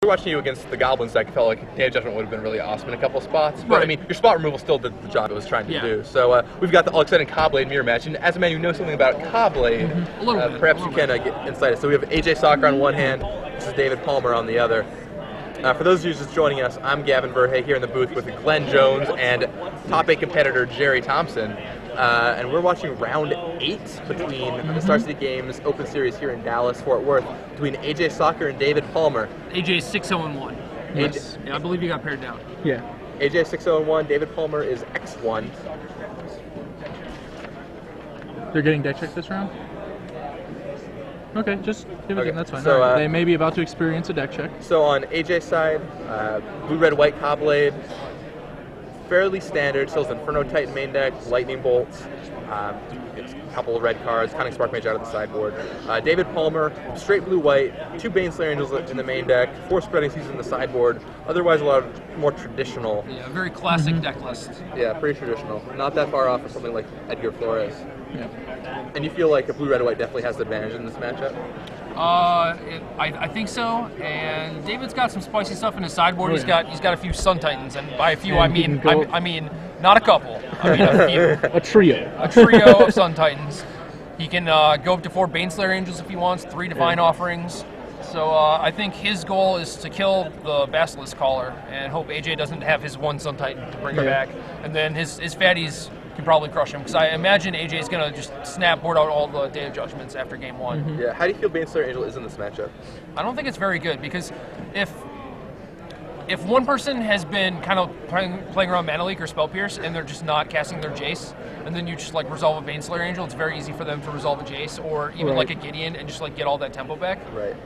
We're watching you against the Goblins deck. I felt like Day of Judgment would have been really awesome in a couple spots. But, right. I mean, your spot removal still did the job it was trying to do. So we've got the all-exciting Cobblade mirror match. And as a man who knows something about Cobblade, a little bit, perhaps you can get insight it. So we have AJ Sacher on one hand. This is David Palmer on the other. For those of you just joining us, I'm Gavin Verhey here in the booth with Glenn Jones and top 8 competitor Jerry Thompson. And we're watching round 8 between the Star City Games Open Series here in Dallas, Fort Worth, between AJ Sacher and David Palmer. AJ's 6-0-1. Yes. Yeah, I believe you got paired down. Yeah. AJ 6-0-1, David Palmer is X1. They're getting deck check this round? Okay, just give it that's fine. So, right. They may be about to experience a deck check. So on AJ's side, blue, red, white Cobblade, fairly standard, still Inferno Titan main deck, Lightning Bolts, a couple of red cards, Cunning Spark Mage out of the sideboard. David Palmer, straight blue, white, 2 Baneslayer Angels in the main deck, 4 Spreading Seas in the sideboard, otherwise a lot of more traditional. Yeah, very classic deck list. Yeah, pretty traditional. Not that far off of something like Edgar Flores. Yeah. And you feel like a blue, red, white definitely has the advantage in this matchup? I think so. And David's got some spicy stuff in his sideboard. He's got a few Sun Titans, and by a few I mean not a couple. I mean a few. A trio. A trio of Sun Titans. He can go up to 4 Baneslayer Angels if he wants, 3 Divine Offerings. So I think his goal is to kill the Basilisk Caller and hope AJ doesn't have his 1 Sun Titan to bring her back. And then his fatties can probably crush him, because I imagine AJ is going to just snap board out all the Day of Judgments after game 1. Yeah, how do you feel Baneslayer Angel is in this matchup? I don't think it's very good, because if one person has been kind of playing around Mana Leak or Spell Pierce and they're just not casting their Jace, and then you just like resolve a Baneslayer Angel, it's very easy for them to resolve a Jace or even like a Gideon and just like get all that tempo back. Right.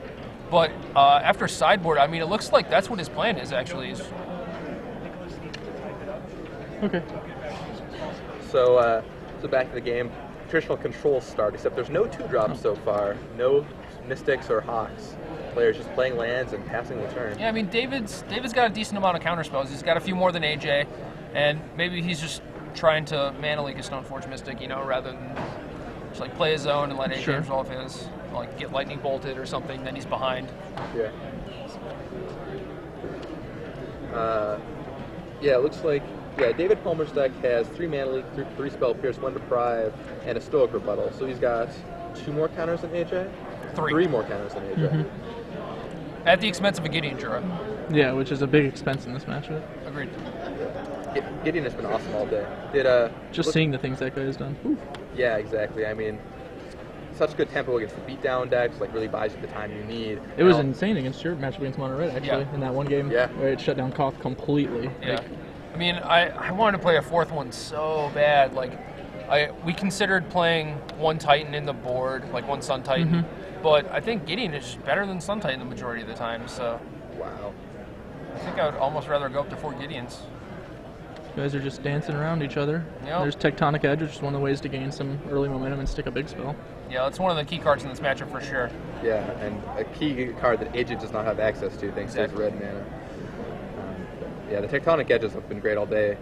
But after sideboard, I mean, it looks like that's what his plan is actually. Okay. So, so back to the game. Traditional control start, except there's no 2-drops so far. No Mystics or Hawks. Players just playing lands and passing the turn. Yeah, I mean, David's got a decent amount of counter spells. He's got a few more than AJ, and maybe he's just trying to Mana Leak a Stoneforge Mystic, you know, rather than just like play his own and let AJ resolve his, like get Lightning Bolted or something. Then he's behind. Yeah. Yeah, it looks like. Yeah, David Palmer's deck has 3 Mana Leak, 3 Spell Pierce, 1 Deprive, and a Stoic Rebuttal. So he's got 2 more counters than AJ? 3 more counters than AJ. At the expense of a Gideon Jura. Yeah, which is a big expense in this matchup. Agreed. Gideon has been awesome all day. Just seeing the things that guy has done. Ooh. Yeah, exactly. I mean, such good tempo against the beatdown decks, like really buys you the time you need. It was insane against your matchup against Mono Red, actually, in that one game where it shut down Koth completely. Yeah. Like, I mean, I wanted to play a 4th one so bad. Like, we considered playing 1 Titan in the board, like 1 Sun Titan, but I think Gideon is better than Sun Titan the majority of the time, so. Wow. I think I would almost rather go up to 4 Gideons. You guys are just dancing around each other. Yep. There's Tectonic Edge, which is one of the ways to gain some early momentum and stick a big spell. Yeah, that's one of the key cards in this matchup for sure. Yeah, and a key card that AJ does not have access to thanks to his red mana. Yeah, the Tectonic Edges have been great all day.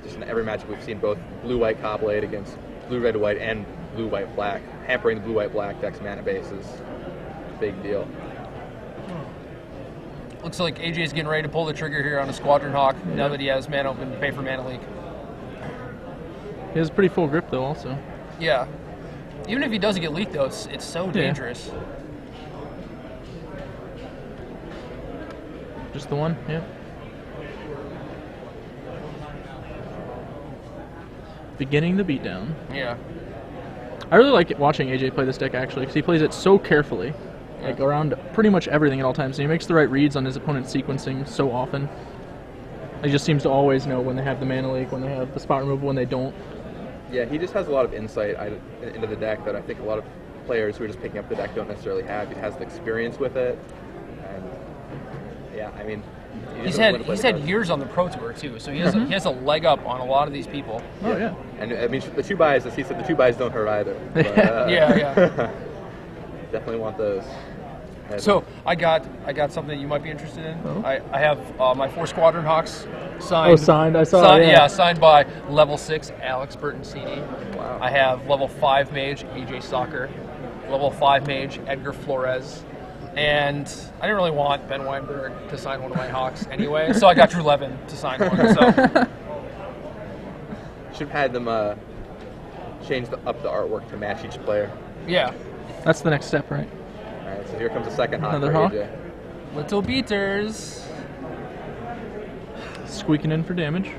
Just in every matchup we've seen both blue-white Cobblade against blue-red-white and blue-white-black. Hampering the blue-white-black deck's mana base is a big deal. Looks like AJ's getting ready to pull the trigger here on a Squadron Hawk now that he has mana open to pay for Mana Leak. He has pretty full grip, though, also. Yeah. Even if he doesn't get leaked, though, it's so dangerous. Just the one? Yeah. Beginning the beatdown. Yeah. I really like watching AJ play this deck, actually, because he plays it so carefully. Like, around pretty much everything at all times. And he makes the right reads on his opponent's sequencing so often. He just seems to always know when they have the Mana Leak, when they have the spot removal, when they don't. Yeah, he just has a lot of insight into the deck that I think a lot of players who are just picking up the deck don't necessarily have. He has the experience with it. And, yeah, I mean... He's had years on the Pro Tour, too, so he has a leg up on a lot of these people. Oh, yeah. And, I mean, the 2 buys, as he said, the 2 buys don't hurt either. But, yeah. Definitely want those. So I got something you might be interested in. Oh. I have my 4 Squadron Hawks signed. Oh, signed. I saw it. Yeah, signed by level 6 Alex Bertoncini. Wow. I have level 5 Mage AJ Sacher, level 5 Mage Edgar Flores, And I didn't really want Ben Weinberg to sign one of my Hawks anyway, so I got Drew Levin to sign one. So should have had them change up the artwork to match each player. Yeah. That's the next step, right? All right, so here comes the second Hawk. Another for Hawk? AJ. Little beaters. Squeaking in for damage.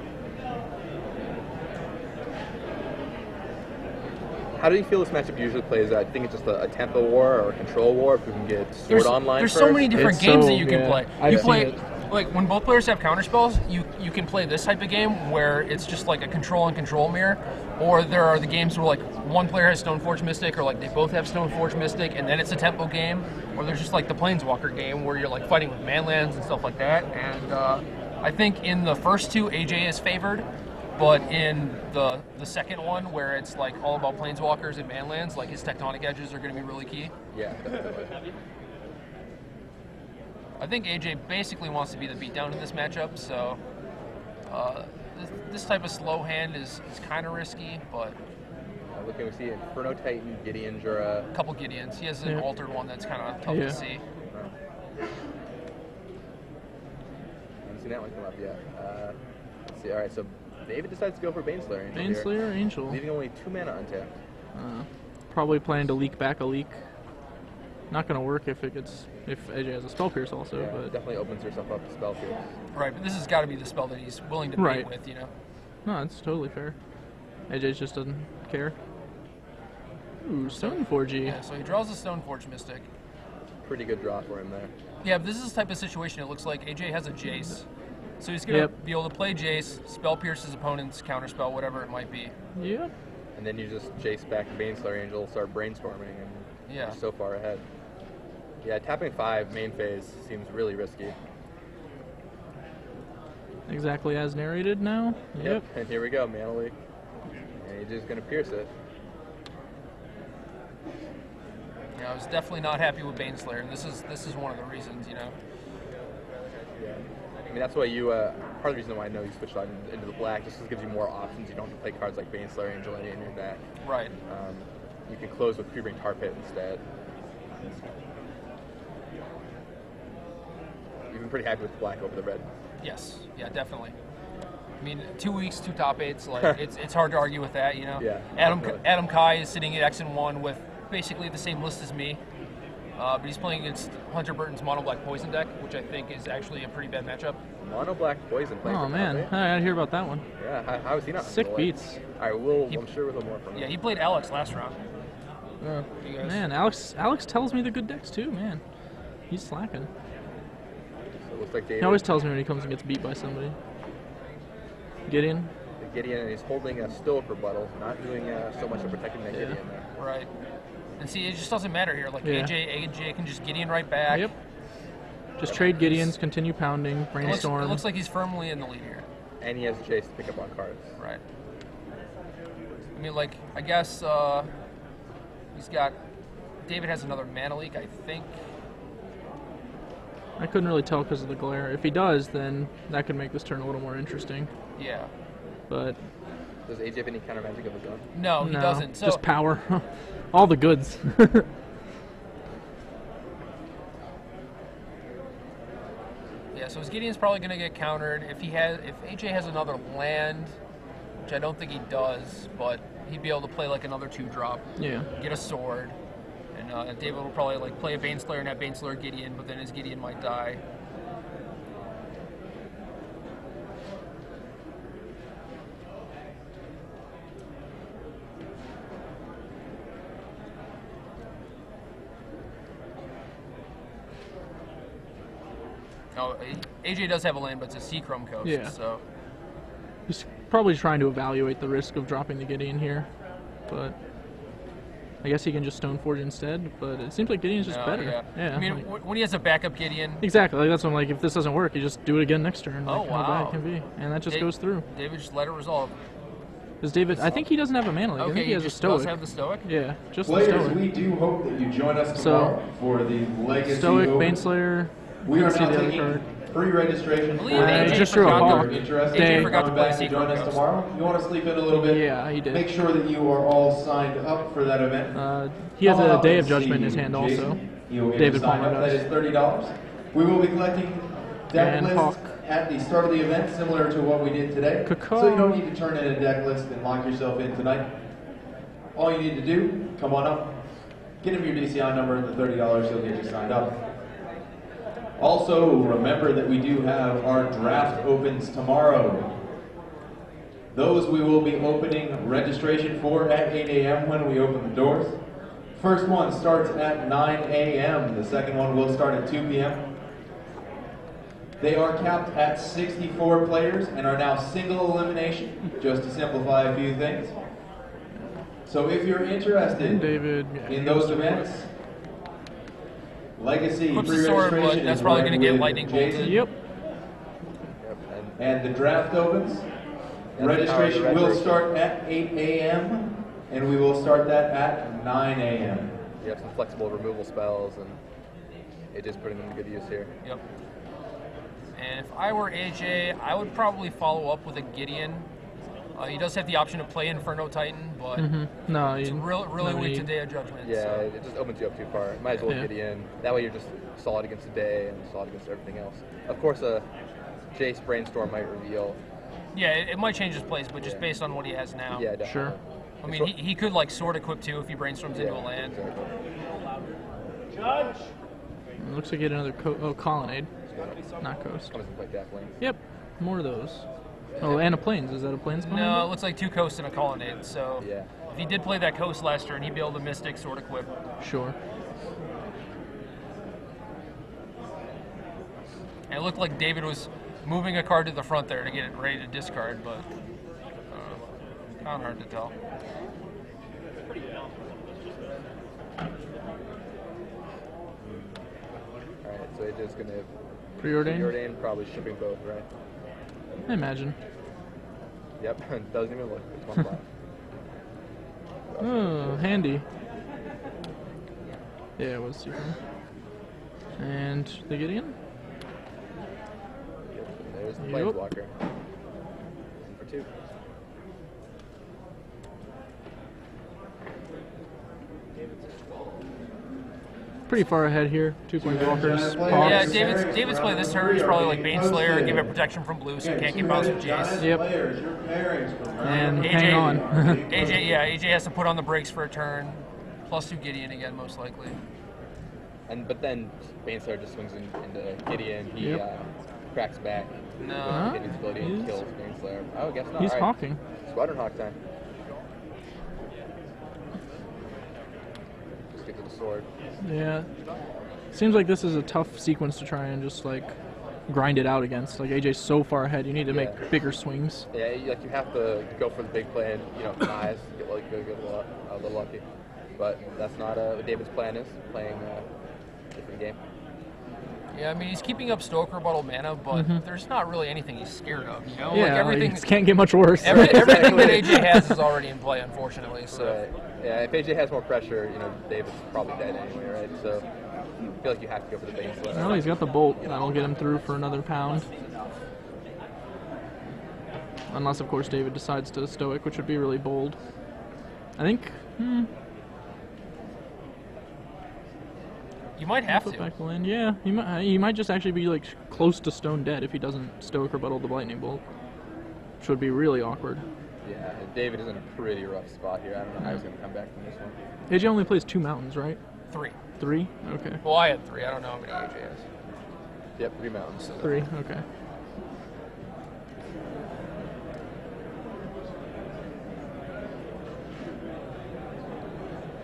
How do you feel this matchup usually plays out? Do you think it's just a tempo war or a control war? If we can get Sword online There's first? so many different It's games so- that you can yeah, play. I've You seen play it. like when both players have counterspells, you can play this type of game where it's just like a control and control mirror, or there are the games where like one player has Stoneforge Mystic, or like they both have Stoneforge Mystic, and then it's a tempo game, or there's just like the Planeswalker game where you're like fighting with manlands and stuff like that. And I think in the first two, AJ is favored. But in the second one, where it's like all about planeswalkers and manlands, like his tectonic edges are going to be really key. Yeah, definitely. I think AJ basically wants to be the beatdown in this matchup, so this type of slow hand is kind of risky, but Looking, we see Inferno Titan, Gideon, Jura. a couple Gideons. He has an Yeah. altered one that's kind of tough Yeah. to see. I haven't seen that one come up yet. Let's see. All right, so David decides to go for Baneslayer Angel here, Baneslayer Angel. leaving only 2 mana untapped. Probably planning to leak back a leak. Not gonna work if AJ has a Spell Pierce also, Yeah, but definitely opens herself up to spell pierce. Right, but this has got to be the spell that he's willing to Right. bait with, you know. no, it's totally fair. AJ just doesn't care. Ooh, Stoneforge. Yeah, so he draws a Stoneforge Mystic. Pretty good draw for him there. Yeah, but this is the type of situation it looks like AJ has a Jace. So he's going to Yep. be able to play Jace, spell pierce his opponent's counterspell, whatever it might be. Yeah. And then you just chase back Baneslayer Angel, start brainstorming, and Yeah. you're so far ahead. Yeah, tapping 5 main phase seems really risky. Exactly as narrated now. Yep. And here we go, mana leak. And he's just gonna pierce it. Yeah, I was definitely not happy with Baneslayer, and this is one of the reasons, you know. Yeah. I mean, that's why you, part of the reason why I know you switched on into the black, just 'cause it gives you more options. You don't have to play cards like Baneslayer Angel in your deck. Right. You can close with Creeping Tar Pit instead. You've been pretty happy with the black over the red. Yes. Yeah, definitely. I mean, 2 weeks, 2 top 8s. Like it's hard to argue with that, you know. Yeah, Adam definitely. Adam Kai is sitting at X and 1 with basically the same list as me, but he's playing against Hunter Burton's Mono Black Poison deck, which I think is actually a pretty bad matchup. Mono Black Poison playing Oh for man, top eight. I gotta hear about that one. Yeah, how is he not? Sick in the beats. All right, I'm sure we'll know more from him. Yeah, he played Alex last round. You guys. Man, Alex tells me the good decks too, man. He's slacking. So it looks like David. He always tells me when he comes and gets beat by somebody. Gideon. Gideon, and he's holding a Stoic Rebuttal, not doing so much of protecting that Yeah. Gideon there. Right. And see, it just doesn't matter here. Like Yeah. AJ can just Gideon right back. Yep. Just trade Gideons, continue pounding, It looks, brainstorm. it looks like he's firmly in the lead here. And he has a chase to pick up on cards. Right. I mean, like, I guess he's got. David has another mana leak, I think. I couldn't really tell because of the glare. If he does, then that could make this turn a little more interesting. Yeah. But Does AJ have any counter magic of his own? No, he no, doesn't. So just power. All the goods. yeah, so his Gideon's probably going to get countered. If AJ has another land, which I don't think he does, but he'd be able to play like another 2-drop, Yeah. get a sword, and David will probably like play a Baneslayer and have Baneslayer Gideon, but then his Gideon might die. No, AJ does have a land, but it's a Seachrome Coast, Yeah. so He's probably trying to evaluate the risk of dropping the Gideon here, but I guess he can just Stoneforge instead. But it seems like Gideon's just no, better. Yeah. I mean, like- when he has a backup Gideon, exactly. Like that's what I'm like. If this doesn't work, you just do it again next turn. Oh, Like, how bad wow. it can be, and that just Dave- goes through. David just let it resolve. Because David, I think he doesn't have a mana leak. I Okay, think he has a just Stoic. does have the Stoic. Yeah, just the Players, Stoic. we do hope that you join us So, tomorrow for the Legacy Stoic, Open. Baneslayer. We you are can see now the other taking card. pre-registration. I believe for I AJ just drew a forgot hawk. to- Interested AJ in forgot to coming play back to join Secret us Ghost. tomorrow. You want to sleep in a little bit? Yeah, he did. Make sure that you are all signed up for that event. He has Call a out Day and of Judgment in his see hand Jason. also. He will get David you signed Palmer up. That does. is $30. We will be collecting deck And lists Hawk. at the start of the event, similar to what we did today. Caw-caw. So you don't need to turn in a deck list and lock yourself in tonight. All you need to do, come on up, get him your DCI number and the $30, he'll get you signed up. Also, remember that we do have our draft opens tomorrow. Those we will be opening registration for at 8 a.m. when we open the doors. First one starts at 9 a.m. The second one will start at 2 p.m. They are capped at 64 players and are now single elimination, just to simplify a few things. So if you're interested David, in those events, Legacy Puts the sword, but pre-registration that's is probably running going to get with lightning Jason. bolted. Yep. And the draft opens. And Registration the power of the will red start at 8 a.m. and we will start that at 9 a.m. You have some flexible removal spells, and it is putting them to good use here. Yep. And if I were AJ, I would probably follow up with a Gideon. He does have the option to play Inferno Titan, but No, it's you, really no weak need. to Day of Judgment. Yeah, So. it just opens you up too far. Might as well Yeah. get in. That way you're just solid against the day and solid against everything else. Of course, a Jace Brainstorm might reveal. Yeah, it might change his plays, but just based on what he has now. Yeah, definitely. Sure. I mean, he could like sword equip too if he brainstorms into a Yeah, land. exactly. It looks like you get another colonnade, not coast. Comes in like Dappling. Yep, more of those. Oh, and a plains. Is that a plains? No, it looks like 2 coasts and a colonnade. So Yeah. if he did play that coast last turn, he'd be able to Mystic sword equip. Sure. And it looked like David was moving a card to the front there to get it ready to discard, but kind of hard to tell. Alright, so it's just gonna Preordain? preordain, probably shipping both, right? I imagine. Yep, doesn't even look. It's one black. Oh, handy. Yeah, it was super. And the Gideon? Yep, and there's the Yep. Planeswalker. For 2. Pretty far ahead here. 2 Planeswalkers. Yeah, Hawks. David's play this turn is probably like Baneslayer, give it protection from blue so you can't get bounced with Jace. Yep. And hang on. AJ has to put on the brakes for a turn. Plus 2 Gideon again, most likely. But then Baneslayer just swings into Gideon. He Yep. cracks back. No. Huh? Gideon's ability and He's- kills Baneslayer. Oh, I guess not. He's All right. hawking. Squadron Hawk time. Just get to the sword. Yeah. Seems like this is a tough sequence to try and just like grind it out against. Like AJ's so far ahead, you need to Yeah. make bigger swings. Yeah, you have to go for the big play and knives, get like a little lucky. But that's not what David's plan is. Playing a different game. Yeah, I mean, he's keeping up Stoker Rebuttal mana, but there's not really anything he's scared of, you know? Yeah, like everything, it can't get much worse. everything that AJ has is already in play, unfortunately. So Right. Yeah, if AJ has more pressure, David's probably dead anyway, right? So I feel like you have to go for the base layer. Well, he's got the bolt. That'll get him through for another pound. Unless, of course, David decides to stoic, which would be really bold. I think. you might have Put to. back the land. Yeah, he might just actually be like close to stone dead if he doesn't stoic rebuttal the lightning bolt, which would be really awkward. Yeah, David is in a pretty rough spot here. I don't know how he's going to come back from this one. AJ only plays 2 mountains, right? 3. 3? Okay. Well, I had 3. I don't know how many AJ has. Yep, 3 mountains. 3, okay.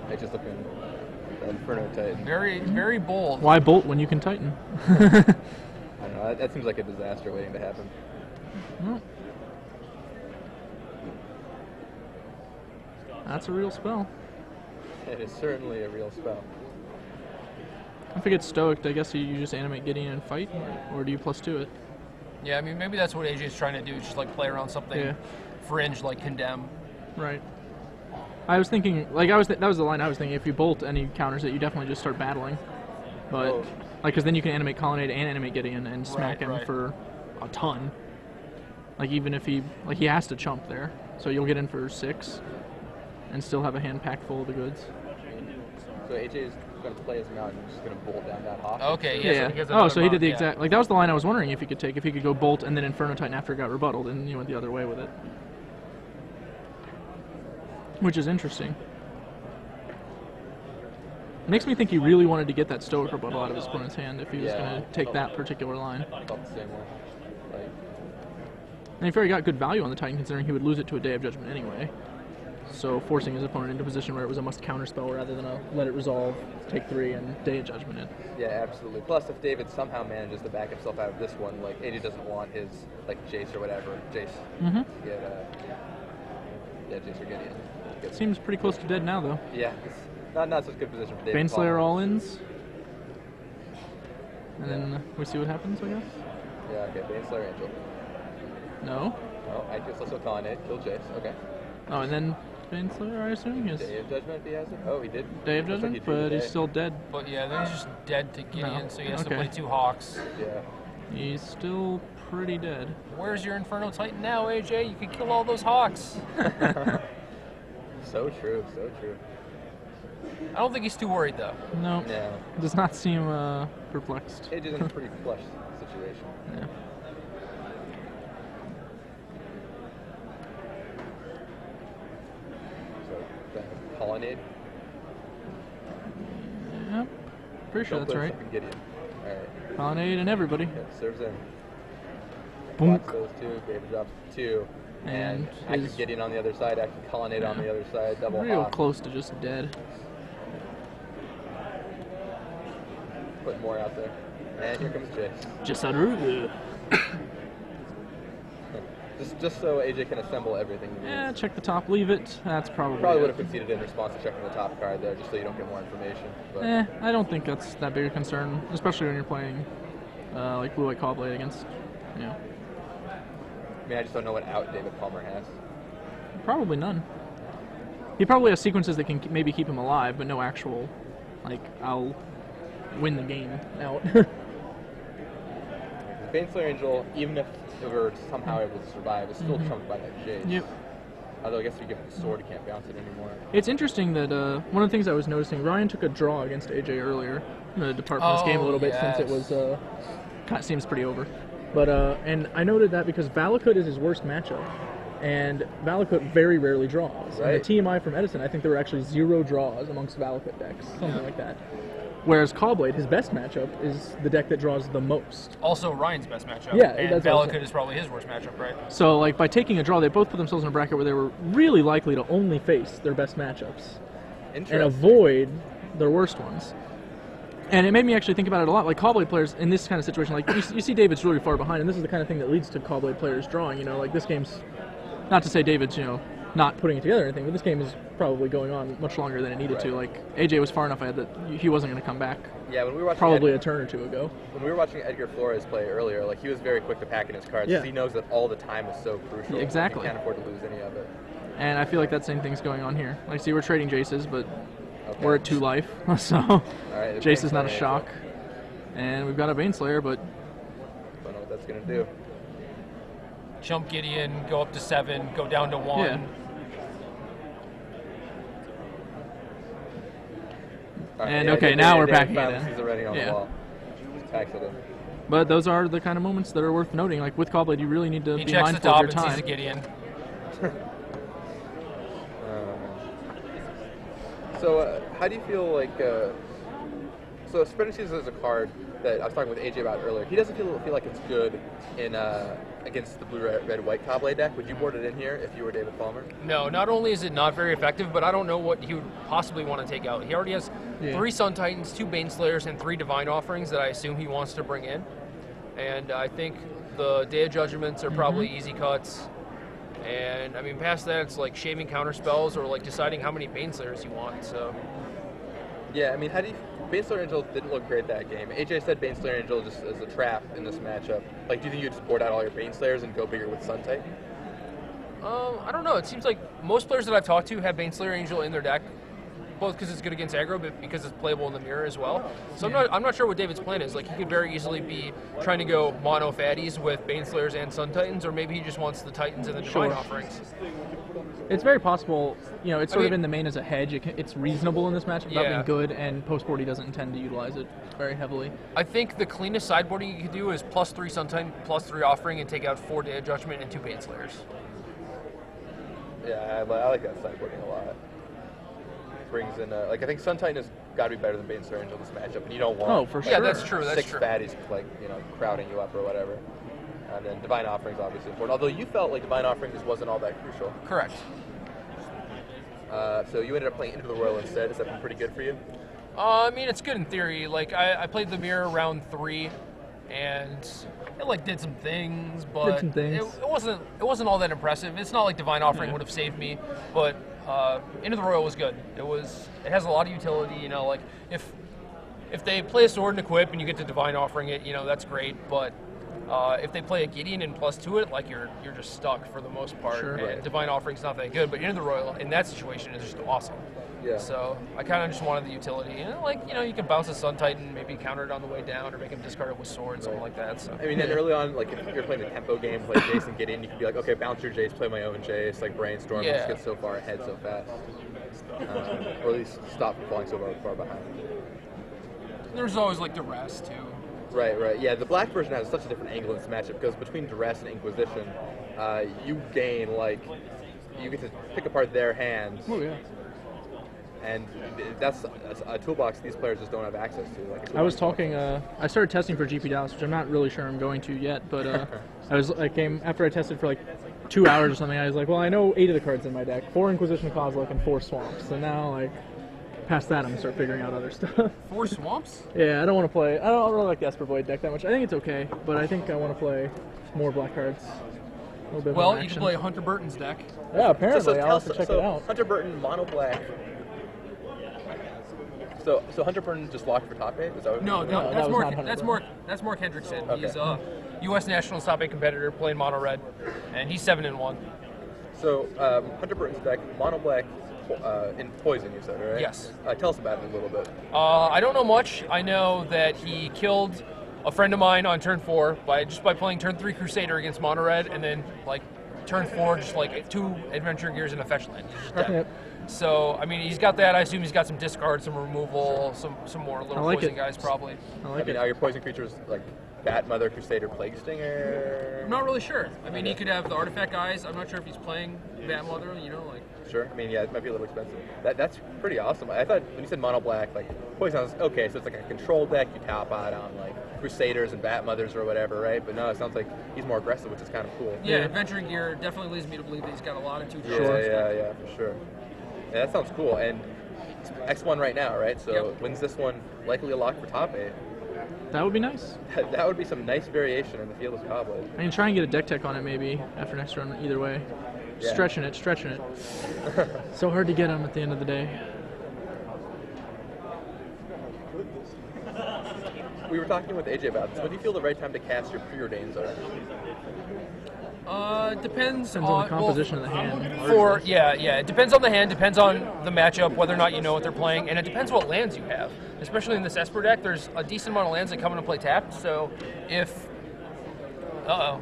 I just looking at Inferno Titan. Very bold. Why bolt when you can Titan? I don't know, that seems like a disaster waiting to happen. Well, that's a real spell. It is certainly a real spell. If it gets stoic, I guess you just animate Gideon and fight, or do you +2 it? Yeah, I mean, maybe that's what AJ's trying to do, just like play around something Yeah. fringe like Condemn. Right. I was thinking, like that was the line I was thinking. If you bolt and he counters it, you definitely just start battling. But Oh. because then you can animate Colonnade and animate Gideon and smack him Right. for a ton. Like even if he has to chump there, so you'll get in for 6, and still have a hand packed full of the goods. So AJ's going to play his mount and just going to bolt down that hawk. Okay, Yeah. So So he did the exact. Like that was the line I was wondering if he could take. If he could go bolt and then Inferno Titan after it got rebutted, and he went the other way with it, which is interesting. Makes me think he really wanted to get that Stoic rebuttal out of his opponent's hand if he was going to take that particular line. I felt the same way. Like, And he figured he got good value on the Titan considering he would lose it to a Day of Judgment anyway. So forcing his opponent into a position where it was a must counterspell rather than a let it resolve, take 3, and Day of Judgment it. yeah, absolutely. Plus, if David somehow manages to back himself out of this one, like AJ doesn't want his like Jace or whatever, Jace to get Jace or Gideon. Seems pretty close to dead now though. Yeah, it's not such a good position for David. Baneslayer all-ins. And then we see what happens, I guess. Yeah, okay, Baneslayer Angel. No. Oh, I guess also Colonnade, kill Jace, okay. Oh, and then Baneslayer, I assume? Is Day of Judgment if he has it? Oh, he did. Day of Looks like Judgment, he drew but the he's day. still dead. But yeah, then he's just dead to Gideon, No. so he has to Okay. play 2 Hawks. Yeah. He's still pretty dead. Where's your Inferno Titan now, AJ? You could kill all those Hawks. So true, so true. I don't think he's too worried, though. No. Yeah. Does not seem perplexed. AJ's in a pretty flush situation. Yeah. So, Colonnade. Yep. Pretty sure Don't that's put right. fucking Gideon. Alright. Colonnade and everybody. Yeah, serves in. Boonk. Blocks those 2, David drops 2. And active his- Gideon on the other side, active Colonnade on the other side, double Real hawk. close to just dead. Put more out there. And here comes Jace. Just out of Just so AJ can assemble everything he needs. Yeah, check the top, leave it. That's probably Probably it. would have conceded in response to checking the top card there, just so you don't get more information. But I don't think that's that big a concern, especially when you're playing like Blue-White Cobblade against, you know, I mean, I just don't know what out David Palmer has. probably none. He probably has sequences that can maybe keep him alive, but no actual, like, I'll win the game out. Baneslayer Angel, even if it were somehow able to survive, is still trumped by that Jace. Yep. Although I guess if you give him the sword, he can't bounce it anymore. It's interesting that one of the things I was noticing, Ryan took a draw against AJ earlier. I'm going to depart from this game a little bit since it was kind of seems pretty over. But and I noted that because Valakut is his worst matchup, and Valakut very rarely draws. Right. And the TMI from Edison, I think there were actually 0 draws amongst Valakut decks, something like that. Whereas Cobblade, his best matchup, is the deck that draws the most. Also, Ryan's best matchup. Yeah, and that's what I'm Valakut saying. is probably his worst matchup, right? So, like, by taking a draw, they both put themselves in a bracket where they were really likely to only face their best matchups and Interesting. avoid their worst ones. And it made me actually think about it a lot. Like, Cobblade players in this kind of situation, like, you see David's really far behind, and this is the kind of thing that leads to Cobblade players drawing. You know, like, this game's, not to say David's, you know, not putting it together or anything, but this game is probably going on much longer than it needed to. Like, AJ was far enough ahead that he wasn't going to come back Yeah, when we were watching probably a turn or two ago. when we were watching Edgar Flores play earlier, like he was very quick to pack in his cards. Yeah. 'Cause he knows that all the time is so crucial. Yeah, exactly. He can't afford to lose any of it. And I feel like that same thing's going on here. Like, see, we're trading Jaces, but Okay. we're at 2 life, so All right, the Jace is not a Baneslayer shock. And we've got a Baneslayer, but Don't know what that's gonna do. Jump Gideon, go up to 7, go down to 1. yeah. All right, And, yeah, okay, yeah, now yeah, we're David packing it finally in. sees the writing on Yeah. the wall. Just packs it in. But those are the kind of moments that are worth noting. Like, with Cobblade, you really need to He be checks the mindful of top your and sees time. a Gideon. So, how do you feel like? So, Spreading Seas is a card that I was talking with AJ about earlier. He doesn't feel like it's good in against the blue red white Cobblade deck. Would you board it in here if you were David Palmer? No, not only is it not very effective, but I don't know what he would possibly want to take out. He already has 3 Sun Titans, 2 Baneslayers, and 3 Divine Offerings that I assume he wants to bring in. And I think the Day of Judgments are probably easy cuts. And I mean, past that, it's like shaving counter spells or like deciding how many Baneslayers you want. So Yeah, I mean, how do you? Baneslayer Angel didn't look great that game. AJ said Baneslayer Angel just as a trap in this matchup. Like, do you think you'd just board out all your Baneslayers and go bigger with Sun Titan? I don't know. It seems like most players that I've talked to have Baneslayer Angel in their deck. both because it's good against aggro, but because it's playable in the mirror as well. So I'm not sure what David's plan is. Like, he could very easily be trying to go mono fatties with Baneslayers and Sun Titans, or maybe he just wants the Titans and the Divine Offerings. It's very possible, you know, it's sort of in the main as a hedge. It's reasonable in this match without being good, and post-board he doesn't intend to utilize it very heavily. I think the cleanest sideboarding you could do is +3 Sun Titan, +3 Offering, and take out 4 Day of Judgment and 2 Baneslayers. Yeah, I like that sideboarding a lot. Brings in, I think Sun Titan has got to be better than Baneslayer Angel this matchup, and you don't want for sure. Yeah, that's true. That's 6 true. fatties, like, crowding you up or whatever. And then Divine Offering is obviously important. Although you felt like Divine Offering just wasn't all that crucial. Correct. So you ended up playing Into the Royal instead. Has that been pretty good for you? I mean, it's good in theory. Like, I played the mirror round 3, and it did some things, but it wasn't all that impressive. It's not like Divine Offering would have saved me, but Into the Royal was good. It has a lot of utility. Like if they play a sword and equip and you get to Divine Offering it, that's great. But if they play a Gideon and +2 it, like you're just stuck for the most part. Sure. And Divine Offering's not that good, but Into the Royal in that situation is just awesome. Yeah. So I kind of just wanted the utility. You can bounce a Sun Titan, maybe counter it on the way down, or make him discard it with sword, something like that. So. I mean, then early on, like, if you're playing a tempo game, play Jace and get in, you can be like, okay, bounce your Jace, play my own Jace, like brainstorm, just get so far ahead so fast. Or at least stop from falling so far behind. There's always, the rest, too. Right. Yeah, the black version has such a different angle in this matchup, because between Duress and Inquisition, you gain, you get to pick apart their hands. Oh, yeah. And that's a toolbox these players just don't have access to. I was talking. I started testing for GP Dallas, which I'm not really sure I'm going to yet. But after I tested for 2 hours or something. I was like, well, I know 8 of the cards in my deck: 4 Inquisition Kozilek and 4 Swamps. So now, past that, I'm gonna start figuring out other stuff. 4 Swamps? Yeah, I don't want to play. I don't really like the Esper Void deck that much. I think it's okay, but I think I want to play more black cards. A little bit more you action. can play Hunter Burton's deck. Yeah, apparently I'll have to check it out. Hunter Burton, mono black. So Hunter Burton just locked for top 8? Is that what No, that that's was Mark. not Hunter That's Burton. Mark Hendrickson. Okay. He's a U.S. National top 8 competitor playing mono red, and he's 7-1. So Hunter Burton's deck, mono black, in poison. You said, right? Yes. Tell us about it a little bit. I don't know much. I know that he killed a friend of mine on turn 4 by playing turn 3 Crusader against mono red, and then turn 4 just 2 Adventuring Gears and a fetch land. He's just dead. Yep. So I mean, he's got that. I assume he's got some discard, some removal, some more little poison guys probably. I like it. Are your poison creatures like Bat Mother, Crusader, Plague Stinger? I'm not really sure. I mean, he could have the artifact guys. I'm not sure if he's playing Bat Mother. Sure. I mean, yeah, it might be a little expensive. That's pretty awesome. I thought when you said mono black, poison, I was okay. So it's a control deck. You top out on Crusaders and Bat Mothers or whatever, right? But no, it sounds like he's more aggressive, which is kind of cool. Yeah, Adventuring Gear definitely leads me to believe that he's got a lot of 2 drops. Yeah, for sure. Yeah, that sounds cool. And it's X1 right now, right? So wins this one, likely a lock for top 8. That would be nice. That would be some nice variation in the field of Cobblade. I can try and get a deck tech on it maybe after next run. Either way, Yeah. stretching it. So hard to get them at the end of the day. We were talking with AJ about this. When do you feel the right time to cast your preordains are? Depends Depends on the composition of the hand. It depends on the hand, depends on the matchup, whether or not you know what they're playing, and it depends what lands you have. Especially in this Esper deck, there's a decent amount of lands that come into play tapped. So if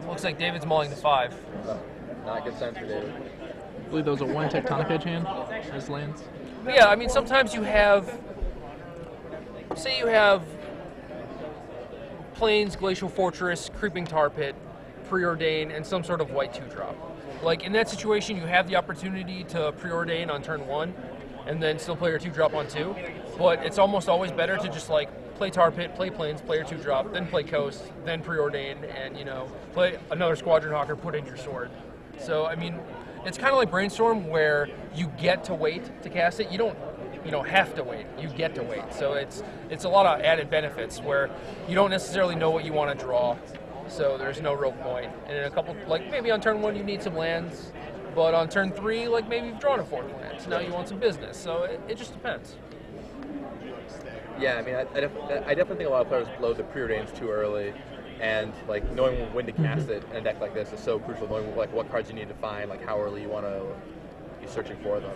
looks like David's mulling the 5. Oh, not good time for David. I believe those are 1 Tectonic Edge hand as lands. Yeah, I mean sometimes you have, say you have Plains, Glacial Fortress, Creeping Tar Pit, Preordain, and some sort of white 2-drop. In that situation, you have the opportunity to preordain on turn 1, and then still play your 2-drop on 2. But it's almost always better to just play Tar Pit, play Plains, play your 2-drop, then play Coast, then preordain, and play another Squadron Hawker, put in your sword. So I mean, it's kind of like Brainstorm, where you get to wait to cast it. You don't have to wait. You get to wait. So it's a lot of added benefits where you don't necessarily know what you want to draw. So there's no real point. And in a couple, maybe on turn 1 you need some lands, but on turn 3, maybe you've drawn a 4th land. So now you want some business. So it just depends. Yeah, I mean, I definitely think a lot of players blow the preordains too early, and knowing when to cast it in a deck like this is so crucial. Knowing what cards you need to find, how early you want to be searching for them.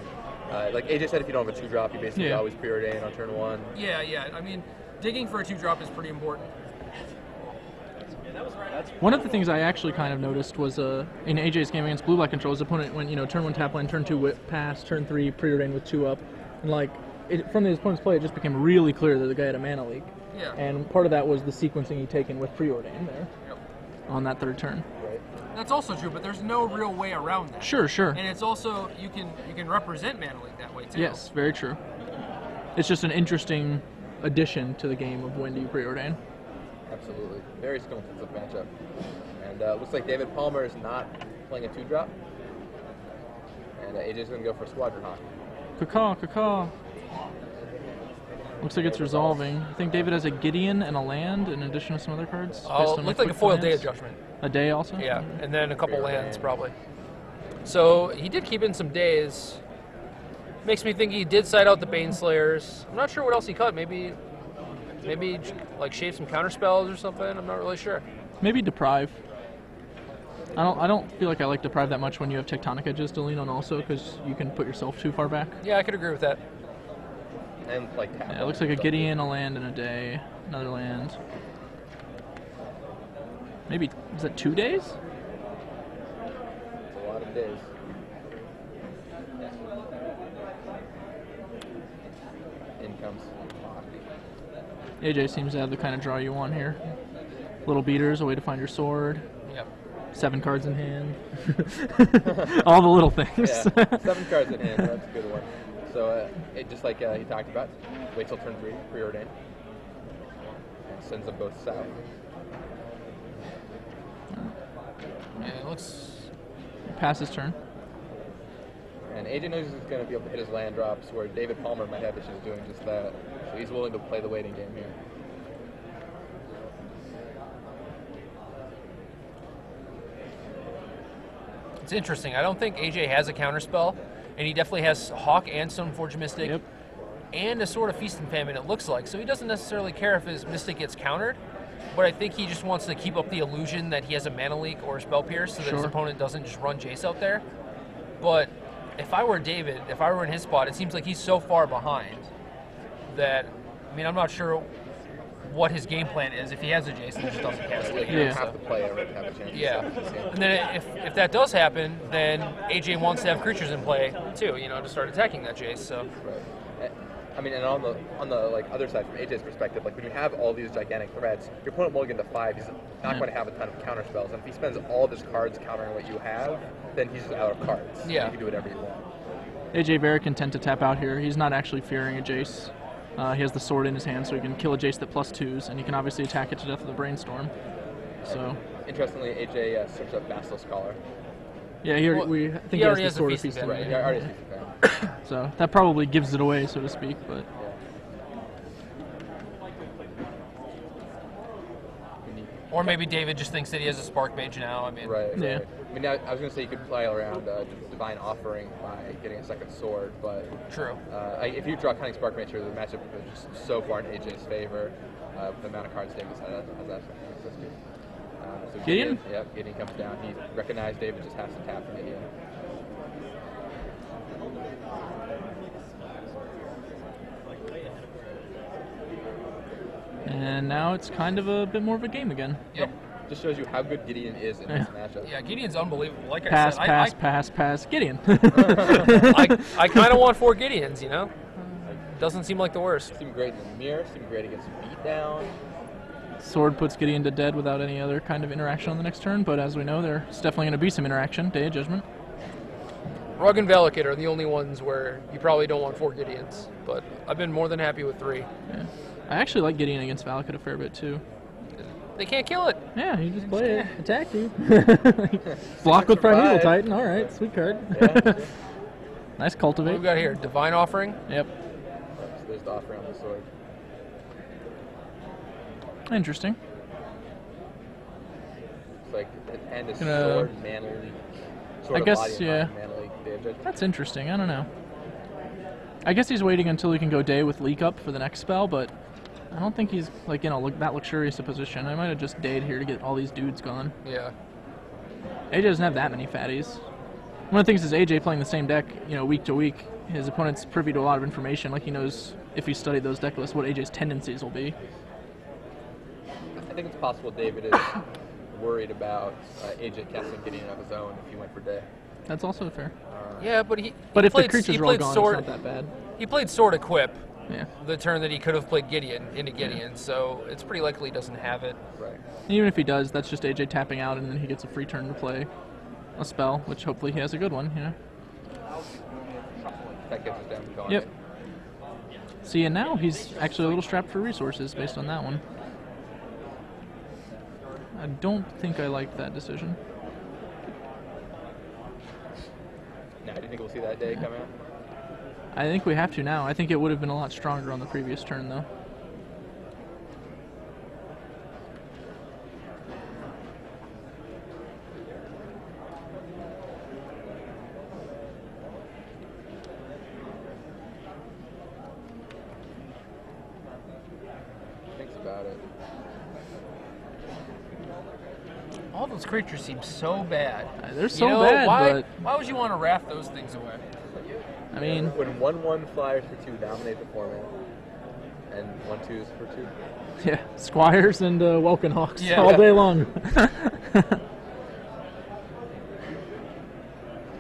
Like AJ said, if you don't have a 2-drop, you basically Yeah. always preordain on turn 1. Yeah. I mean, digging for a 2-drop is pretty important. One of the things I actually kind of noticed was in AJ's game against Blue Black Control, his opponent went, turn 1 tap land, turn 2 whip pass, turn 3 preordain with 2 up, and like from his opponent's play, it just became really clear that the guy had a mana leak. Yeah. And part of that was the sequencing he'd taken with preordain there on that 3rd turn. That's also true, but there's no real way around that. Sure. And it's also you can represent mana leak that way too. Yes, very true. It's just an interesting addition to the game of when do you preordain. Absolutely. Very skill-intensive matchup. And looks like David Palmer is not playing a 2-drop. And AJ's going to go for Squadron Hawk. Caw. Looks like it's resolving. I think David has a Gideon and a land in addition to some other cards. Oh, looks like a foil day glance. adjustment. A day also? Yeah, and then a couple Fair lands land. probably. So he did keep in some days. Makes me think he did side out the Baneslayers. I'm not sure what else he cut. Maybe like shave some counter spells or something. I'm not really sure. Maybe Deprive. I don't feel like I like Deprive that much when you have Tectonic Edges to lean on also, because you can put yourself too far back. Yeah, I could agree with that. And like tap. Yeah, it looks like a Gideon, a land, and a day. Another land. Maybe, is that 2 days? It's a lot of days. In comes Hawk. AJ seems to have the kind of draw you want here. Little beaters, a way to find your sword. Yep. 7 cards in hand. All the little things. Yeah, 7 cards in hand. That's a good one. So it just like he talked about, wait till turn 3, preordain. Sends them both south. Yeah, it looks. Pass his turn. And AJ knows he's going to be able to hit his land drops, where David Palmer might have issues doing just that. So he's willing to play the waiting game here. It's interesting. I don't think AJ has a counterspell, and he definitely has Hawk and Stoneforge Mystic, Yep. and a Sword of Feast and Famine, it looks like. So he doesn't necessarily care if his Mystic gets countered, but I think he just wants to keep up the illusion that he has a Mana Leak or a Spell Pierce so that his Sure. opponent doesn't just run Jace out there. But if I were David, if I were in his spot, it seems like he's so far behind that, I mean, I'm not sure what his game plan is if he has a Jace and just doesn't cast it. You Yeah. don't have to play or have a chance. Yeah, and then if that does happen, then AJ wants to have creatures in play too, to start attacking that Jace. So Right. I mean, and on the like other side, from AJ's perspective, like when you have all these gigantic threats, your opponent mulligan to 5, he's not going to have a ton of counter spells. And if he spends all of his cards countering what you have, then he's just out of cards. Yeah. You can do whatever you want. AJ very content to tap out here. He's not actually fearing a Jace. He has the sword in his hand, so he can kill a Jace that +2s, and he can obviously attack it to death with a Brainstorm. So, Interestingly, AJ searched up Basilisk Collar. yeah, I think he he has already the has the sword of Feast feast. and in Right, hand. yeah, artist is a fan. So that probably gives it away, so to speak. But or maybe David just thinks that he has a Spark Mage now. I mean, Right. Yeah. Right. I mean, I was going to say you could play around Divine Offering by getting a second sword, but True. if you draw Cunning Spark Mature, the matchup is just so far in AJ's favor. The amount of cards David has that. So Gideon? Yep, Gideon comes down. He recognized David just has to tap for Gideon. and now it's kind of a bit more of a game again. Yep. Just shows you how good Gideon is in this matchup. Yeah, Gideon's unbelievable. Like Pass, I said, pass, Gideon. I kind of want 4 Gideons. Doesn't seem like the worst. Seemed great in the mirror. Seemed great against Beatdown. Sword puts Gideon to dead without any other kind of interaction on the next turn, but as we know, there's definitely going to be some interaction. Day of Judgment. Rug and Valakut are the only ones where you probably don't want 4 Gideons, but I've been more than happy with 3. Yeah. I actually like Gideon against Valakut a fair bit too. They can't kill it. Yeah, you just play it. Attack you. Block with Primeval Survive. Titan. All right, sweet card. Yeah. Nice What cultivate. we got here? Divine Offering. Yep. So there's the offering on the sword. Interesting. It's like and a Gonna- sword, mana leak. Sword I of guess, body and yeah. mind, mana leak, Day of Judgment. That's interesting. I don't know. I guess he's waiting until he can go day with leak up for the next spell, but I don't think he's like that luxurious a position. I might have just dayed here to get all these dudes gone. Yeah. AJ doesn't have that many fatties. One of the things is AJ playing the same deck, week to week. his opponent's privy to a lot of information. Like he knows if he studied those deck lists what AJ's tendencies will be. I think it's possible David is worried about AJ casting Gideon of his own if he went for day. That's also fair. Yeah, but But if the creatures are all gone, it's not that bad. He played Sword Equip Yeah. the turn that he could have played Gideon into Gideon, so it's pretty likely he doesn't have it. Right. And even if he does, that's just AJ tapping out, and then he gets a free turn to play a spell, which hopefully he has a good one. You know. That gets us down to gone. Yep. See, and now he's actually a little strapped for resources based on that one. I don't think I like that decision. Now, do you think we'll see that day come out? I think we have to now. I think it would have been a lot stronger on the previous turn, though. Thinks about it. All those creatures seem so bad. They're so bad, but why would you want to raft those things away? I mean, when 1/1 flyers for 2 dominate the format, and 1/2s for 2. yeah, Squires and Welkenhawks Yeah. all day long.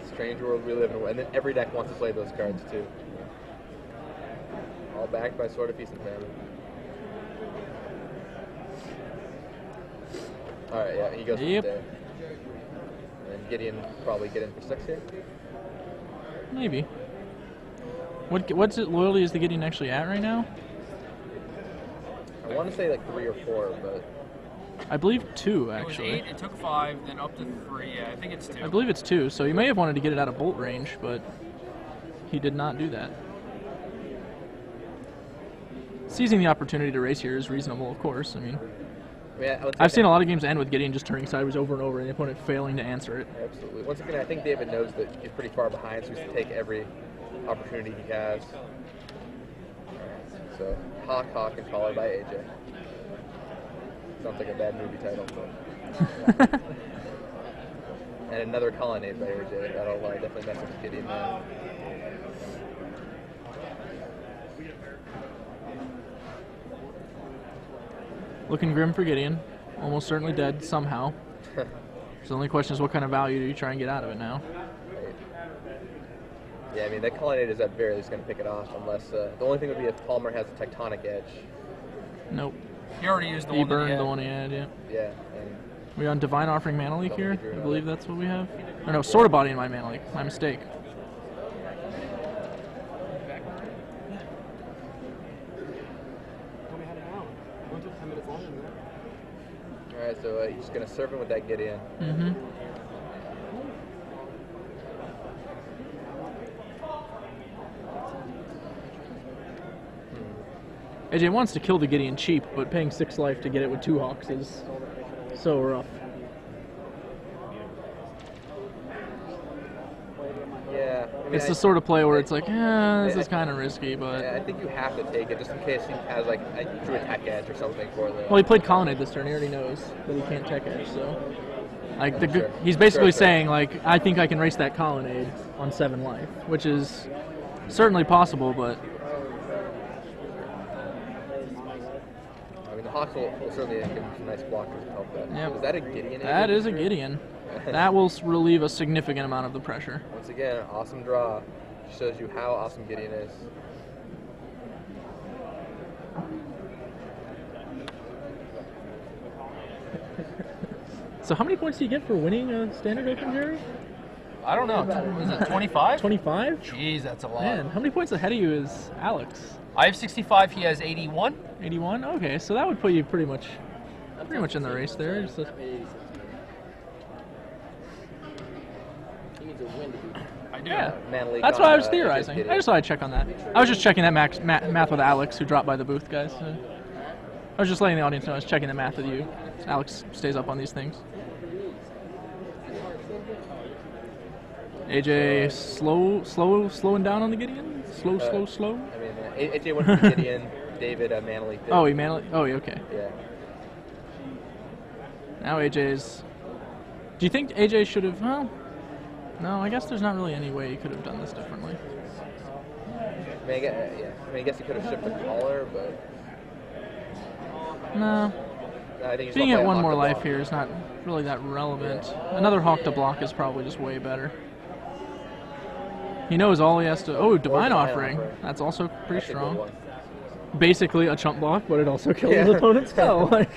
Strange world we live in, and then every deck wants to play those cards too. All backed by Sword of Peace and Famine. All right, yeah, he goes for Yep. the day. And Gideon probably get in for 6 here. Maybe. What's it loyalty is the Gideon actually at right now? I want to say like 3 or 4, but I believe 2 It was actually. 8, it took 5, then up to 3. Yeah, I think it's 2. I believe it's 2. So he may have wanted to get it out of bolt range, but he did not do that. Seizing the opportunity to race here is reasonable, of course. I mean, I would say I've seen a lot of games end with Gideon just turning sideways over and over, and the opponent failing to answer it. Absolutely. Once again, I think David knows that he's pretty far behind, so he's to take every opportunity he has. Alright, so Hawk and followed by AJ. Sounds like a bad movie title, but. And another colonnade by AJ. That'll definitely mess with Gideon now. Looking grim for Gideon. Almost certainly dead somehow. So the only question is what kind of value do you try and get out of it now? Right. Yeah, I mean, that colonnade is at very least going to pick it off, unless the only thing would be if Palmer has a tectonic edge. Nope. He already used the He one that burned he the had. one he had, yeah. Yeah, and We on Divine Offering Mana Leak here? Don't I be believe that's what we have. Or no, Sword of Body in my Mana Leak. My mistake. alright, so he's going to serve him with that Gideon. Mm-hmm. AJ wants to kill the Gideon cheap, but paying 6 life to get it with 2 Hawks is so rough. Yeah. I mean, It's the sort of play where it's like, this is kind of risky, but... Yeah, I think you have to take it just in case he has like a true attack edge or something for the. Well, he played Colonnade this turn. He already knows that he can't tech edge, so... Like, Sure. he's basically Sure. saying, like, I think I can race that Colonnade on 7 life, which is certainly possible, but... I mean, the Hawks will certainly give him some nice blockers to help that. Yep. Is that a Gideon? That agent is a here? Gideon. That will relieve a significant amount of the pressure. Once again, awesome draw. Shows you how awesome Gideon is. So how many points do you get for winning a Standard Open, Jerry? I don't know. Was it 25? 25? Jeez, that's a lot. Man, how many points ahead of you is Alex? I have 65, he has 81. 81? Okay, so that would put you pretty much in the race there. Just I do. yeah. Man League That's on, why I was AJ's theorizing. Gideon. I just thought I'd check on that. I was just checking that math with Alex, who dropped by the booth, guys. I was just letting the audience know I was checking the math with you. Alex stays up on these things. AJ slowing down on the Gideon? Slow. I mean, AJ went for Gideon, David, Man League. Oh, he manually. Oh, okay. Yeah. Now AJ's. Do you think AJ should have? Well, no. I guess there's not really any way he could have done this differently. I guess he could have shipped the collar, but No. I think he's Being gonna at play one hawk more to life block. here is not really that relevant. Another hawk to block is probably just way better. He knows all he has to. Oh, divine offering. That's also pretty That's a good strong. one. Basically a chump block, but it also kills Yeah. his opponent's spell. Like,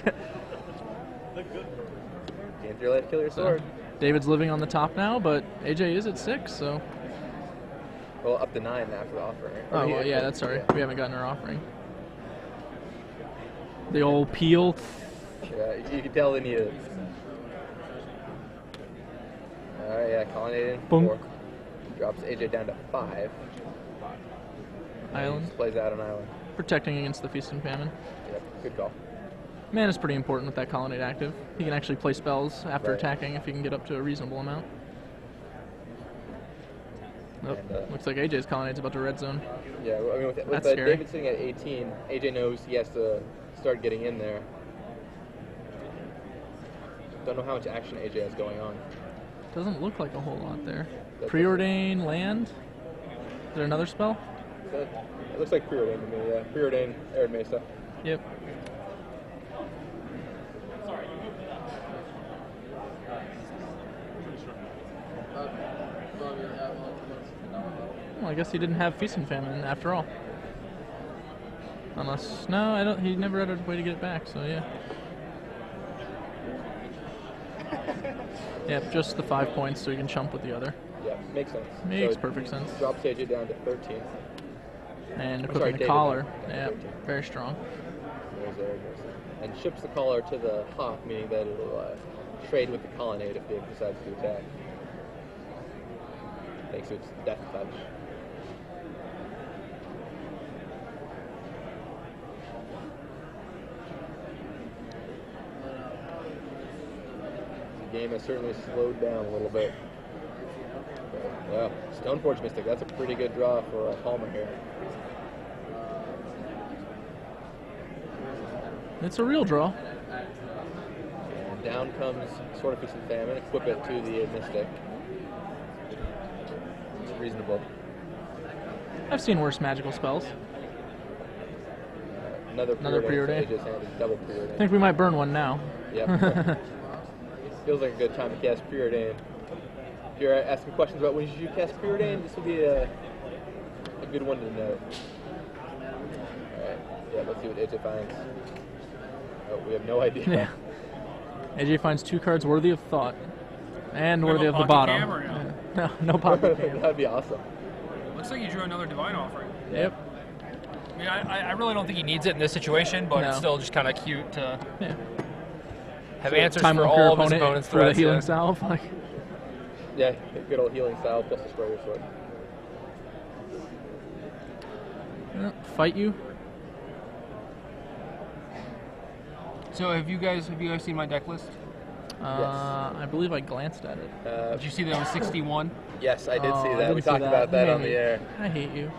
Gain 3 life, kill your sword. David's living on the top now, but AJ is at 6, so. Well, up to 9 after the offering. Oh, well, yeah, that's sorry. We haven't gotten our offering. The old peel. Yeah, you can tell they need it. Alright, yeah, colonnade in Boom. 4. Drops AJ down to 5. Island. Just plays out an island. Protecting against the Feast and Famine. Yep, good call. Mana is pretty important with that colonnade active. He can actually play spells after Right. attacking if he can get up to a reasonable amount. Nope. And, Looks like AJ's colonnade's about to red zone. Yeah, I mean, with That's scary. David sitting at 18, AJ knows he has to start getting in there. Don't know how much action AJ has going on. Doesn't look like a whole lot there. That's Preordain land? Is there another spell? It looks like Preordain to me, yeah. Preordain, Arid Mesa. Yep. Well, I guess he didn't have Feast and Famine after all. Unless, no, I don't. He never had a way to get it back. So yeah. Yep, just the 5 points, so you can chump with the other. Yeah, makes sense. Makes So perfect sense. Drops AJ down to 13. And I'm equipping sorry, the David, collar. yeah, Yeah, 13. very strong. There's Arid Mesa. And ships the collar to the hawk, meaning that it'll trade with the colonnade if David decides to attack. Thanks to its death touch. The game has certainly slowed down a little bit. But, yeah, Stoneforge Mystic, that's a pretty good draw for Palmer here. It's a real draw. And down comes Sword of Feast and Famine, equip it to the Mystic. It's reasonable. I've seen worse magical spells. Another Preordain. AJ's hand is double I Preordain. think we might burn one now. Yep. Feels like a good time to cast Preordain. If you're asking questions about when you should cast Preordain, this will be a good one to note. Alright, yeah, let's see what AJ finds. Oh, we have no idea. Yeah. AJ finds 2 cards worthy of thought. And We have worthy a of the pocket bottom. cam or no? Yeah. No pocket cam. That'd be awesome. Looks like you drew another divine offering. Yep. I mean, I really don't think he needs it in this situation, but No. it's still just kind of cute to Yeah. have answers Time for on your all of his opponent opponent's for the threats. healing yeah. salve. Like, Yeah, good old healing style plus destroy your sword. fight you. So have you guys seen my deck list? I believe I glanced at it. Did you see that it was 61? Yes, I did Oh, see I that. didn't We see talked that. about that You on hate the me. air. I hate you.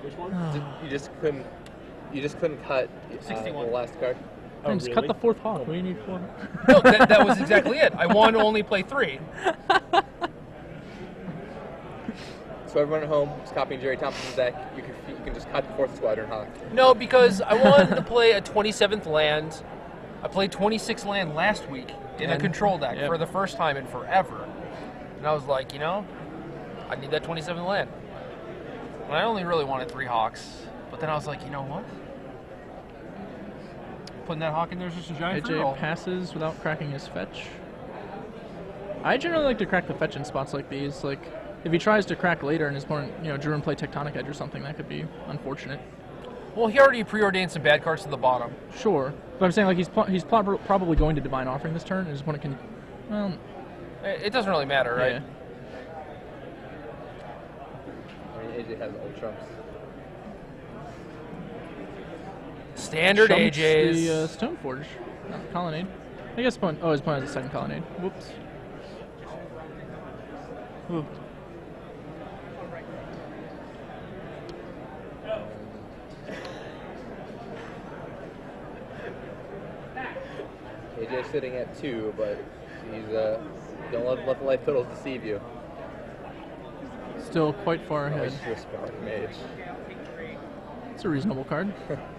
You just couldn't. You just couldn't cut 61. the last card. Man, just cut the 4th hawk. What do you need 4? No, that was exactly it. I wanted to only play 3. So everyone at home is copying Jerry Thompson's deck. You can just cut the 4th Squadron Hawk. No, because I wanted to play a 27th land. I played 26 land last week in a And- control deck yep. for the first time in forever. And I was like, I need that 27th land. And I only really wanted 3 hawks. But then I was like, you know what? Putting that hawk in there is just a giant free roll. AJ passes without cracking his fetch. I generally like to crack the fetch in spots like these. Like, if he tries to crack later and his opponent, drew and play Tectonic Edge or something, that could be unfortunate. Well, he already preordained some bad cards to the bottom. Sure, but I'm saying like he's probably going to Divine Offering this turn, and his opponent can. Well, It doesn't really matter, right? yeah. I mean, AJ has old trumps. Standard Chumps AJs. the Stoneforge Colonnade. I guess his opponent has a second Colonnade. Whoops. Ooh. AJ's sitting at 2, but he's don't let the life totals deceive you. Still quite far Oh, ahead. he's just Spark Mage. That's a reasonable card,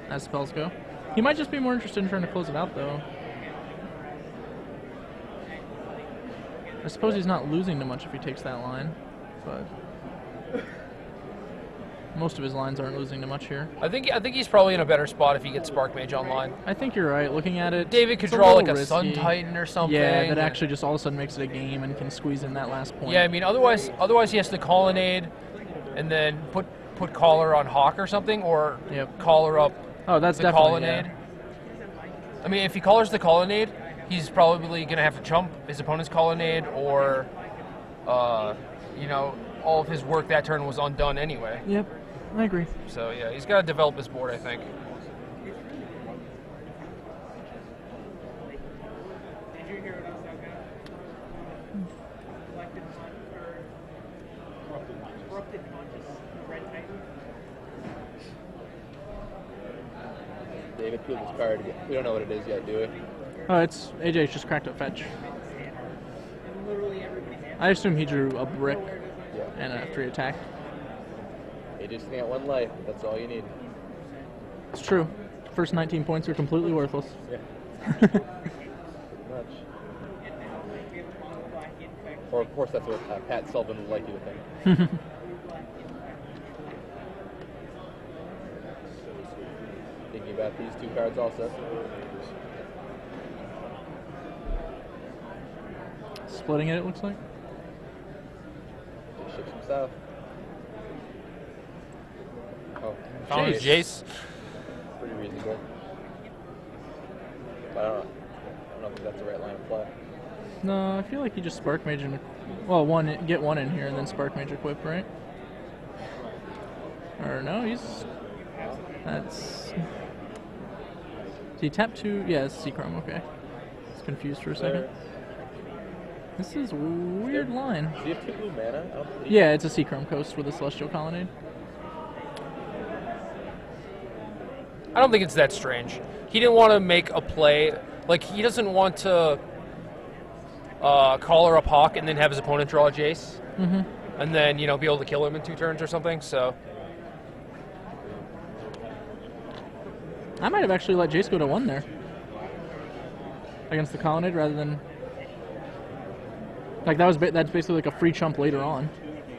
as spells go. He might just be more interested in trying to close it out, though. I suppose he's not losing too much if he takes that line, but most of his lines aren't losing too much here. I think he's probably in a better spot if he gets Spark Mage online. I think you're right. Looking at it, David could it's draw like a risky. Sun Titan or something. Yeah, that actually just all of a sudden makes it a game and can squeeze in that last point. Yeah, I mean, otherwise he has to Colonnade and then put Collar on Hawk or something, or Collar up. Oh, that's the definitely Colonnade. I mean, if he collars the Colonnade, he's probably going to have to chump his opponent's Colonnade, or, you know, all of his work that turn was undone anyway. Yep, I agree. So, yeah, he's got to develop his board, I think. David peeled his card. We don't know what it is yet, do we? Oh, it's AJ's just cracked up fetch. I assume he drew a brick and after he attacked. You just got one life. That's all you need. It's true. First 19 points are completely worthless. Yeah. Pretty much. Or of course that's what Pat Sullivan would like you to think. Thinking about these two cards also. Splitting it looks like. Just ships himself. Oh, Found his Jace. Pretty reasonable. But I don't know if that's the right line of play. No, I feel like you just Spark Mage and get one in here and then Spark Mage equip, right? Or no, that's. He tapped 2. Yeah, it's Seachrome. Okay, I was confused for a second. This is a weird line. Do you have 2 blue mana? I don't believe Yeah, it's a Seachrome Coast with a Celestial Colonnade. I don't think it's that strange. He didn't want to make a play. Like, he doesn't want to collar up Hawk and then have his opponent draw a Jace. Mm-hmm. And then, you know, be able to kill him in 2 turns or something, so. I might have actually let Jace go to 1 there. Against the Colonnade rather than... Like, that's basically like a free chump later on.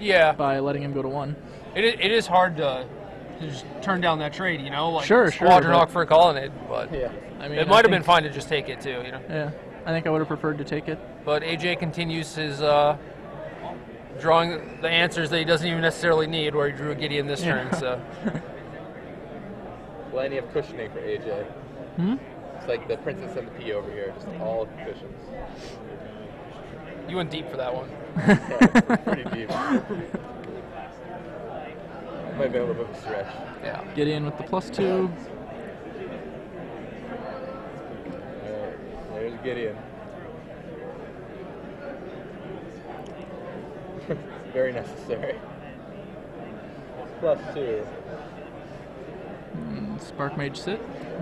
Yeah. By letting him go to 1. It is hard to just turn down that trade, you know? Like, Sure. Squadron Hawk for a Colonnade, but yeah. I mean, it might have been fine to just take it, too, you know? Yeah. I think I would have preferred to take it. But AJ continues his drawing the answers that he doesn't even necessarily need, where he drew a Gideon this turn, so. Plenty of cushioning for AJ. Hmm? It's like the Princess and the Pea over here, just all cushions. You went deep for that one. Yeah, pretty deep. Might be a little bit of a stretch. Yeah. Gideon with the +2. There's Gideon. Very necessary. +2. Spark Mage sit.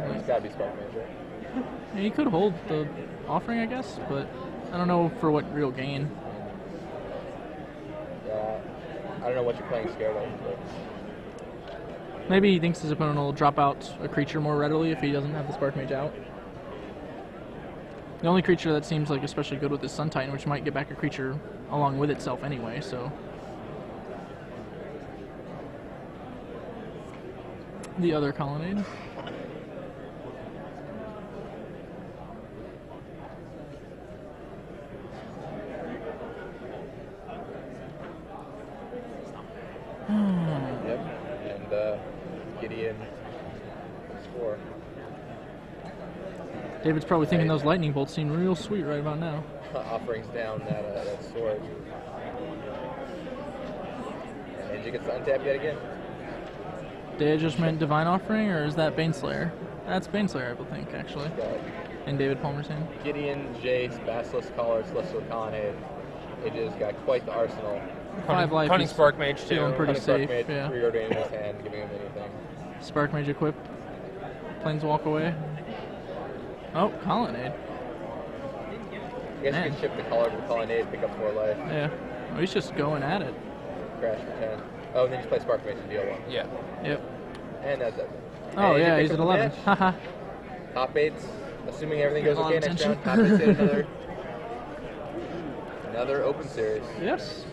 It's gotta be Spark Mage, right? Yeah, he could hold the offering, I guess, but I don't know for what real gain. Yeah. I don't know what you're playing scared of, but Maybe he thinks his opponent will drop out a creature more readily if he doesn't have the Spark Mage out. The only creature that seems like especially good with is Sun Titan, which might get back a creature along with itself anyway, so. The other Colonnade. yep. And Gideon score. David's probably thinking those lightning bolts seem real sweet right about now. Offerings down that sword. And AJ gets to untap yet again. Did I just meant Divine Offering, or is that Baneslayer? That's Baneslayer, I think, actually. In David Palmer's hand. Gideon, Jace, Basilisk Collar, Celestial Colonnade. AJ's got quite the arsenal. 5 life. Cunning he's Spark Mage, too. feeling pretty Cunning Spark safe, Mage, yeah. reordaining in his hand, giving him anything. Spark Mage equipped. Planes walk away. Oh, Colonnade. I guess Man. you can chip the collar with the Colonnade, pick up 4 life, Yeah. Oh, he's just going at it. crash for 10. Oh, and then just play Spark Mage and deal 1. Yeah. Yep. And that's it. Oh, And yeah, you he's pick at up the 11. match. Haha. Top eights, assuming everything goes A lot okay of next tension. round. Top eights hit another open series. Yes.